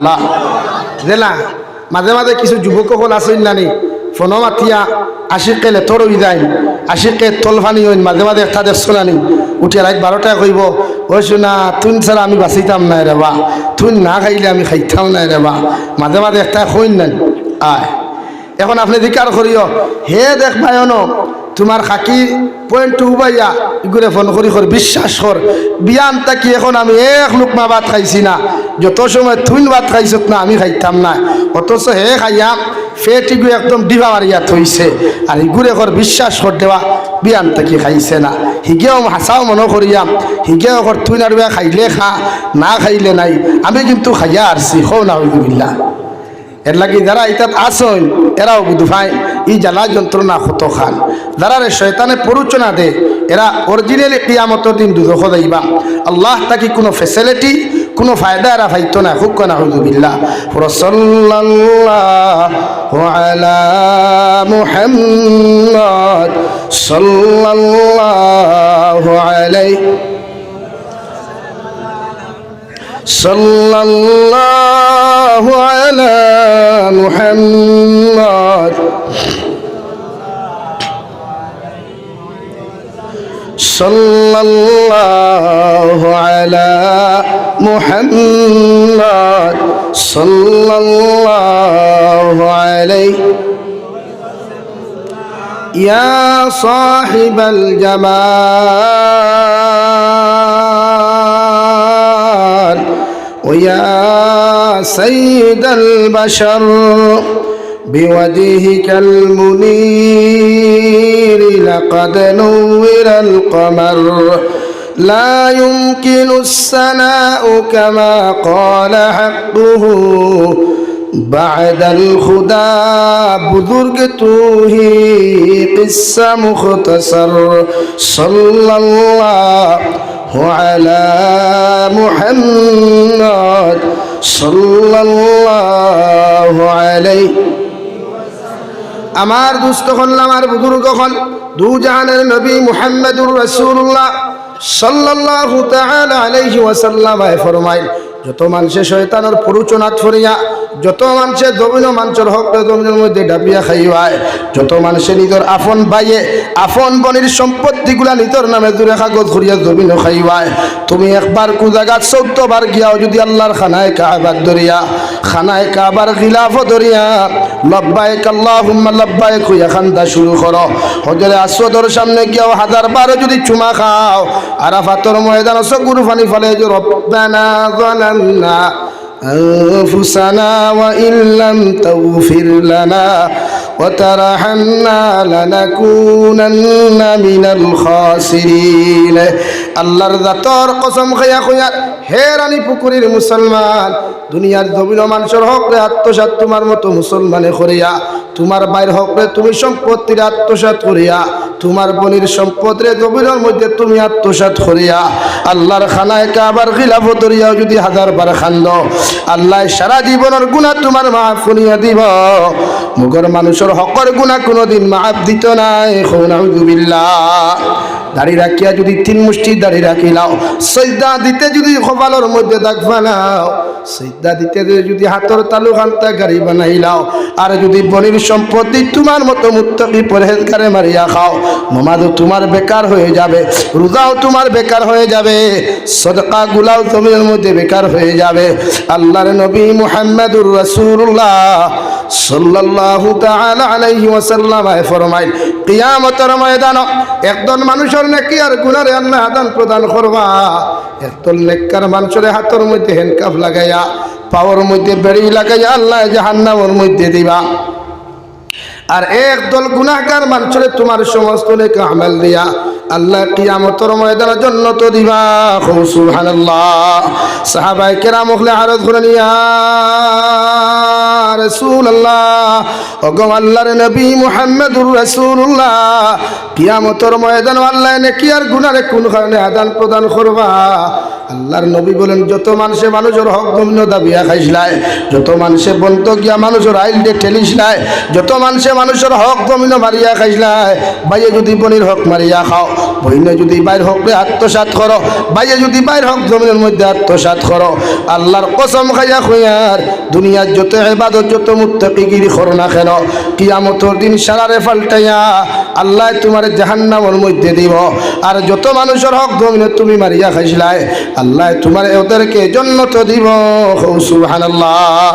সুবহানাল্লাহ। জেলা মাঝে মাঝে কিছু যুবক সকল আছেন নানি ফোনো মাতিয়া আশিকে লেতর হয়ে যায়, আশিকে তলফানি হইন, মাঝে মাঝে একটা দেখছো নানি উঠে রাত 12টায় কইব ওই শোনা তুই ছাড়া আমি বাঁচিতাম না রে বা, তুই না খাইলে আমি খাইতাম না রে বা। মাঝে মাঝে একটা কইন না আয়। এখন আপনি দিকার করিও হে দেখ ভাইন তোমার খাকি পয়েন্ট উবাইয়া ইগুরে ফোন করি কর বিশ্বাস কর বিয়ান তাকি এখন আমি এক লুকমা ভাত খাইছি না, যত সময় তুই ভাত খাইছত না আমি খাইতাম না, অথচ হে খাইয়া ফেট ইগু একদম ডিবা মারিয়া থইছে। আর ইগুরে কর বিশ্বাস কর দেওয়া বিয়ান তাকি খাইছে না, হিগেও হাসাও মনে করিয়াম হিগেও কর তুই না খাইলে খা না খাইলে নাই, আমি কিন্তু খাইয়া আসছি হো না হইবিল্লা। এর লাগি যারা ইতাত আসন এরাও বুধভাই এই জ্বালা যন্ত্রণা কত খান, যারা রে শয়তানে প্ররোচনা দে এরা অরিজিনালি কিয়ামতের দিন দুজখ যাইবা। আল্লাহ তাকি কোনো ফ্যাসিলিটি কোনো ফায়দা এরা পাইতো না, খুব না হুজুবিল্লাহ। সাল্লাল্লাহু আলা মুহাম্মদ সাল্লাল্লাহু আলাইহি সাল্লাল্লাহু আলা মুহাম্মদ সাল্লাল্লাহু আলা মুহাম্মদ সাল্লাল্লাহু আলাইহি ইয়া সাহিবাল জামাল ويا سيد البشر بوجهك المنير لقد نور القمر لا يمكن الثناء كما قال حقه بعد الخدا بزرگ تو ہی قصہ مختصر صلی اللہ على محمد صلى الله عليه আমার দুস্থ হল আমার বুজুর্গ হল দু জাহানের নবী মুহাম্মদুর রাসূলুল্লাহ সাল্লাল্লাহু তাআলা আলাইহি ওয়াসাল্লাম ফরমাইল যত মানুষে শয়তানের প্ররোচনাত ফরিয়া যত মানুষে জমিন মানুষের হক জমিনের মধ্যে ডাবিয়া খাইবায়, যত মানুষে নিজের আপন ভাইয়ে আপন বনির সম্পত্তিগুলা নিজের নামে জুড়ে কাগজ করিয়া জমিন খাইবায়, তুমি একবার কু জায়গা 14 বার গিয়াও যদি আল্লাহর খানায় কাবার ধরিয়া খানায় কাবার খিলাফ ধরিয়া লব্বাইক আল্লাহুম্মা লব্বাইক কইয়া খান্দা শুরু করো, হজরে আসওয়াদের সামনে গিয়াও 1000 বার যদি চুমা খাও, আরাফাতের ময়দানে চকুর পানি ফেলে যে রব্বানা যালামনা أنفسنا وإن لم تغفر لنا وترحمنا لنكونن من الخاسرين আল্লাহর জাতর কসম খাইয়া কইয়া হে রানী পুকুরের মুসলমান দুনিয়ার জমিন মানুষের হকরে আত্মসাৎ তোমার মতো মুসলমানে করিয়া, তোমার বাইর হকরে তুমি সম্পত্তির আত্মসাৎ করিয়া, তোমার বনির সম্পদরে জমিনের মধ্যে তুমি আত্মসাৎ করিয়া আল্লাহর খানায় কাবার খিলাফ ধরিয়াও যদি 1000 বার খান্দ, আল্লাহ সারা জীবনের গুনাহ তোমার মাফ করিয়া দিব, মুগর মানুষের হকের গুনাহ কোনোদিন মাফ দিত না। নাউযুবিল্লাহ। দাড়ি রাখিয়া যদি 3 মুষ্টি দাড়ি রাখিলাও, সিজদা দিতে যদি কপালের মধ্যে দাগ বানাও, সিজদা দিতে যদি হাতের তালু খান্তা গাড়ি বানাইলাও, আর যদি বনির সম্পত্তি তোমার মতো মুত্তাকি পরহেজগারে মারিয়া খাও, নামাজও তোমার বেকার হয়ে যাবে, রোজাও তোমার বেকার হয়ে যাবে, সদকা গুলাও জমিনের মধ্যে বেকার হয়ে যাবে। আল্লাহর নবী মুহাম্মদুর রাসূলুল্লাহ সাল্লাল্লাহু তাআলা আলাইহি ওয়াসাল্লাম ফরমাইল কিয়ামতের ময়দানে একদল মানুষের নেকি আর গুনারে আল্লাহ আদান প্রদান করবা, একদল নেককার মানুষের হাতের মধ্যে হ্যান্ডকাফ লাগাইয়া পাওয়ার মধ্যে বেড়ি লাগাইয়া আল্লাহ জাহান্নামের মধ্যে দিবা, আর একদল গুনাহগার মানুষের তোমার সমস্ত নেক আমল দিয়া আল্লাহ কিয়ামতের ময়দানে জান্নাত দিবা। সুবহানাল্লাহ। সাহাবায়ে কেরাম হলে আরজ করেন ইয়া রাসূলুল্লাহ, ওগো আল্লাহর নবী মুহাম্মদুর রাসূলুল্লাহ, কিয়ামতের ময়দানে আল্লাহ নেকি আর গুনারে কোন কারণে আদান প্রদান করবা? আল্লাহর নবী বলেন, যত মানুষের হক গম্য দাবিয়া খাইছলাই, যত মানুষে বন্ত গিয়া মানুষের আইল দিয়ে ঠেলিছলাই, যত মানুষের হক গম্য মারিয়া খাইছলাই, বাইয়ে যদি বনির হক মারিয়া খাও, বইনে যদি বাইর হকরে আত্মসাৎ করো, বাইয়ে যদি বাইর হক জমিনের মধ্যে আত্মসাৎ করো, আল্লাহর কসম খাইয়া খুঁয়ার দুনিয়ার যত ইবাদত যত মুত্তাকিগিরি করো না কেন, কিয়ামতের দিন সারারে পাল্টাইয়া আল্লাহ তোমার জাহান্নামের মধ্যে দিব। আর যত মানুষের হক জমিনে তুমি মারিয়া খাইছলাই, আল্লাহ তোমার ওদেরকে জান্নাত দিব। সুবহানাল্লাহ।